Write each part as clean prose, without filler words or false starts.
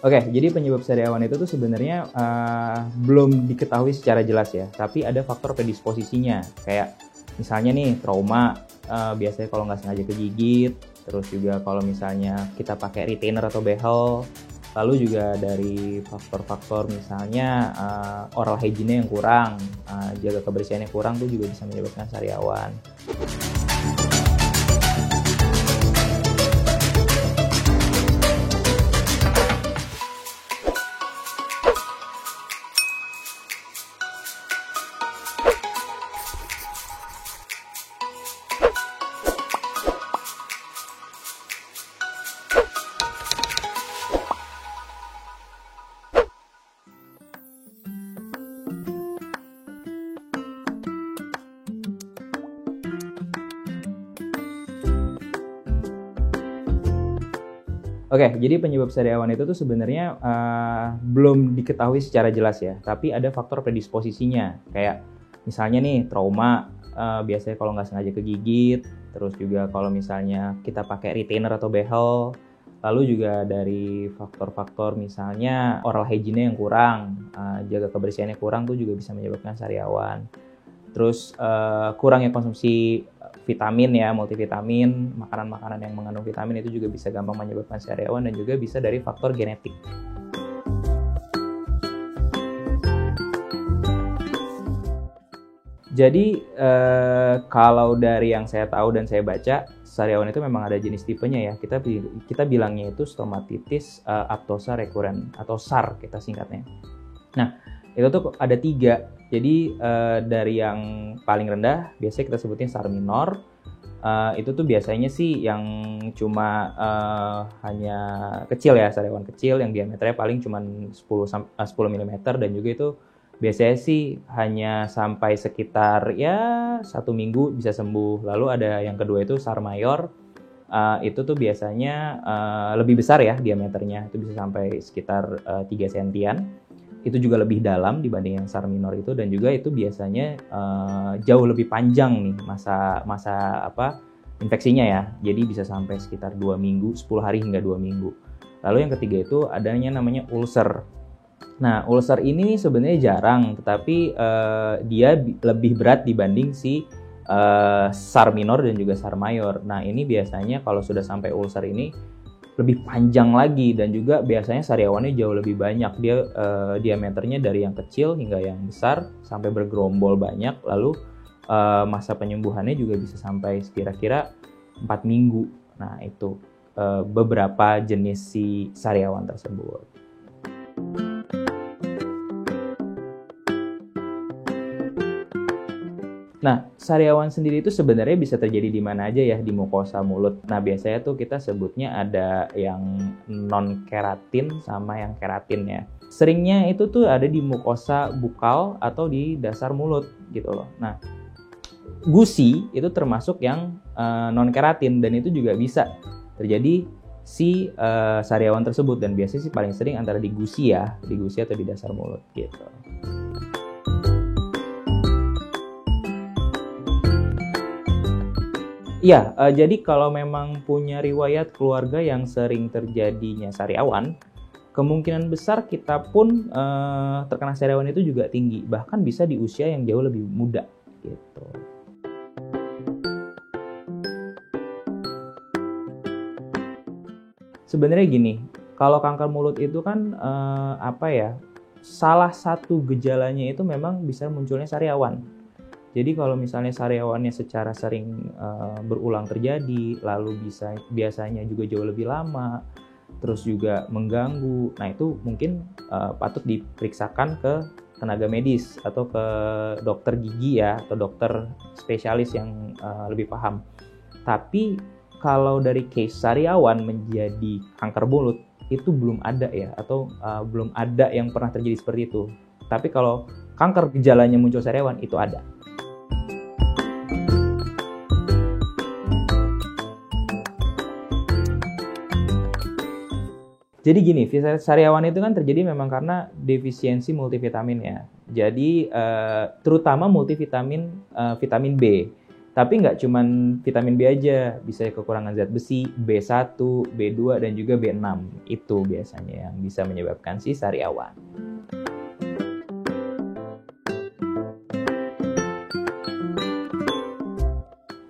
Oke, jadi penyebab sariawan itu tuh sebenarnya belum diketahui secara jelas ya, tapi ada faktor predisposisinya. Kayak misalnya nih trauma, biasanya kalau nggak sengaja kegigit, terus juga kalau misalnya kita pakai retainer atau behel, lalu juga dari faktor-faktor misalnya oral hygiene yang kurang, jaga kebersihannya kurang tuh juga bisa menyebabkan sariawan. Oke, jadi penyebab sariawan itu tuh sebenarnya belum diketahui secara jelas ya, tapi ada faktor predisposisinya. Kayak misalnya nih trauma, biasanya kalau nggak sengaja kegigit, terus juga kalau misalnya kita pakai retainer atau behel, lalu juga dari faktor-faktor misalnya oral hygiene yang kurang, jaga kebersihannya kurang tuh juga bisa menyebabkan sariawan. Terus kurangnya konsumsi vitamin ya, multivitamin, makanan-makanan yang mengandung vitamin itu juga bisa gampang menyebabkan sariawan dan juga bisa dari faktor genetik. Jadi kalau dari yang saya tahu dan saya baca, sariawan itu memang ada jenis tipenya ya. Kita bilangnya itu stomatitis aptosa recurrent atau SAR kita singkatnya. Nah, itu tuh ada 3. Jadi dari yang paling rendah biasanya kita sebutin SAR minor. Itu tuh biasanya sih yang cuma hanya kecil ya, sariawan kecil yang diameternya paling cuma 10 mm dan juga itu biasanya sih hanya sampai sekitar ya 1 minggu bisa sembuh. Lalu ada yang kedua itu SAR mayor. Itu tuh biasanya lebih besar ya diameternya, itu bisa sampai sekitar 3 sentian. Itu juga lebih dalam dibanding yang SAR minor itu, dan juga itu biasanya jauh lebih panjang nih masa infeksinya ya. Jadi bisa sampai sekitar 2 minggu, 10 hari hingga 2 minggu. Lalu yang ketiga itu adanya namanya ulcer. Nah, ulcer ini sebenarnya jarang, tetapi dia lebih berat dibanding si SAR minor dan juga SAR mayor. Nah, ini biasanya kalau sudah sampai ulcer ini lebih panjang lagi dan juga biasanya sariawannya jauh lebih banyak. Dia diameternya dari yang kecil hingga yang besar sampai bergerombol banyak. Lalu masa penyembuhannya juga bisa sampai kira-kira 4 minggu. Nah, itu beberapa jenis si sariawan tersebut. Nah, sariawan sendiri itu sebenarnya bisa terjadi di mana aja ya, di mukosa mulut. Nah, biasanya tuh kita sebutnya ada yang non-keratin sama yang keratin ya. Seringnya itu tuh ada di mukosa bukal atau di dasar mulut gitu loh. Nah, gusi itu termasuk yang non-keratin dan itu juga bisa terjadi si sariawan tersebut, dan biasanya sih paling sering antara di gusi ya, di gusi atau di dasar mulut gitu. Iya, jadi kalau memang punya riwayat keluarga yang sering terjadinya sariawan, kemungkinan besar kita pun terkena sariawan itu juga tinggi, bahkan bisa di usia yang jauh lebih muda gitu. Sebenarnya gini, kalau kanker mulut itu kan salah satu gejalanya itu memang bisa munculnya sariawan. Jadi kalau misalnya sariawannya secara sering berulang terjadi, lalu biasanya juga jauh lebih lama, terus juga mengganggu, nah itu mungkin patut diperiksakan ke tenaga medis atau ke dokter gigi ya, atau dokter spesialis yang lebih paham. Tapi kalau dari case sariawan menjadi kanker mulut, itu belum ada ya, atau belum ada yang pernah terjadi seperti itu. Tapi kalau kanker gejalanya muncul sariawan, itu ada. Jadi gini, sariawan itu kan terjadi memang karena defisiensi multivitamin ya. Jadi terutama vitamin B. Tapi nggak cuman vitamin B aja, bisa kekurangan zat besi, B1, B2, dan juga B6. Itu biasanya yang bisa menyebabkan si sariawan.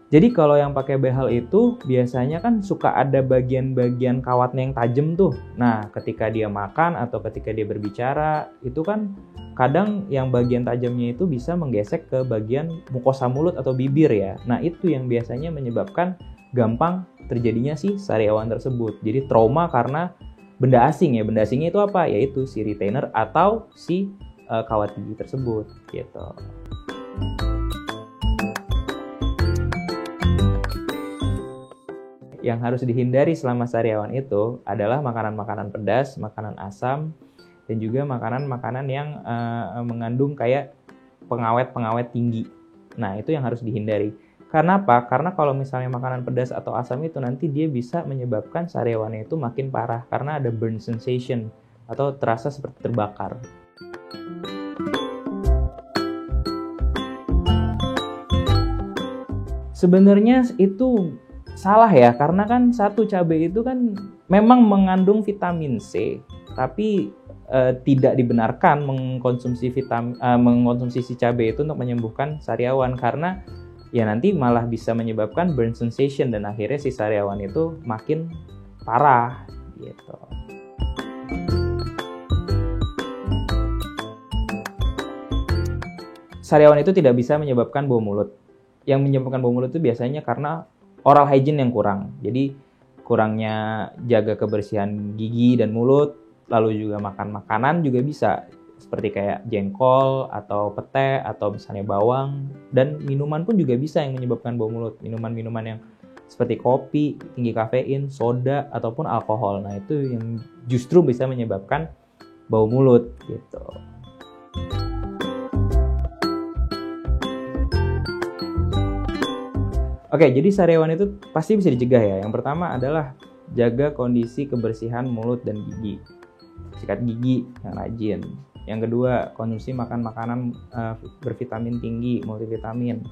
Jadi kalau yang pakai behel itu biasanya kan suka ada bagian-bagian kawatnya yang tajam tuh. Nah, ketika dia makan atau ketika dia berbicara, itu kan kadang yang bagian tajamnya itu bisa menggesek ke bagian mukosa mulut atau bibir ya. Nah, itu yang biasanya menyebabkan gampang terjadinya si sariawan tersebut. Jadi trauma karena benda asing ya. Benda asingnya itu apa? Yaitu si retainer atau si kawat gigi tersebut gitu. Yang harus dihindari selama sariawan itu adalah makanan-makanan pedas, makanan asam, dan juga makanan-makanan yang mengandung kayak pengawet-pengawet tinggi. Nah, itu yang harus dihindari. Karena apa? Karena kalau misalnya makanan pedas atau asam itu nanti dia bisa menyebabkan sariawannya itu makin parah karena ada burn sensation atau terasa seperti terbakar. Sebenarnya itu salah ya, karena kan satu cabai itu kan memang mengandung vitamin C, tapi tidak dibenarkan mengkonsumsi si cabai itu untuk menyembuhkan sariawan, karena ya nanti malah bisa menyebabkan burn sensation dan akhirnya si sariawan itu makin parah gitu. Sariawan itu tidak bisa menyebabkan bau mulut. Yang menyebabkan bau mulut itu biasanya karena oral hygiene yang kurang. Jadi kurangnya jaga kebersihan gigi dan mulut, lalu juga makan makanan juga bisa. Seperti kayak jengkol atau pete atau misalnya bawang, dan minuman pun juga bisa yang menyebabkan bau mulut. Minuman-minuman yang seperti kopi, tinggi kafein, soda ataupun alkohol. Nah, itu yang justru bisa menyebabkan bau mulut gitu. Oke, jadi sariawan itu pasti bisa dicegah ya. Yang pertama adalah jaga kondisi kebersihan mulut dan gigi. Sikat gigi yang rajin. Yang kedua, konsumsi makan makanan bervitamin tinggi, multivitamin,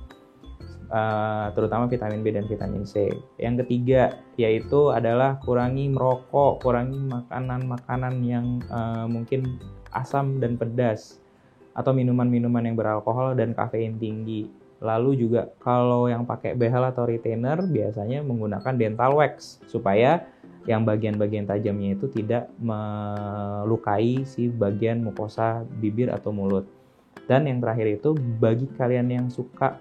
terutama vitamin B dan vitamin C. Yang ketiga, yaitu adalah kurangi merokok, kurangi makanan-makanan yang mungkin asam dan pedas, atau minuman-minuman yang beralkohol dan kafein tinggi. Lalu juga kalau yang pakai behel atau retainer biasanya menggunakan dental wax supaya yang bagian-bagian tajamnya itu tidak melukai si bagian mukosa bibir atau mulut. Dan yang terakhir itu bagi kalian yang suka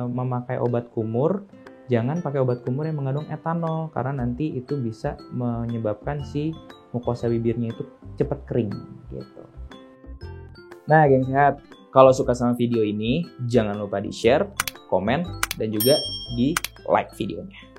memakai obat kumur, jangan pakai obat kumur yang mengandung etanol karena nanti itu bisa menyebabkan si mukosa bibirnya itu cepat kering gitu. Nah, geng sehat, kalau suka sama video ini, jangan lupa di-share, komen, dan juga di-like videonya.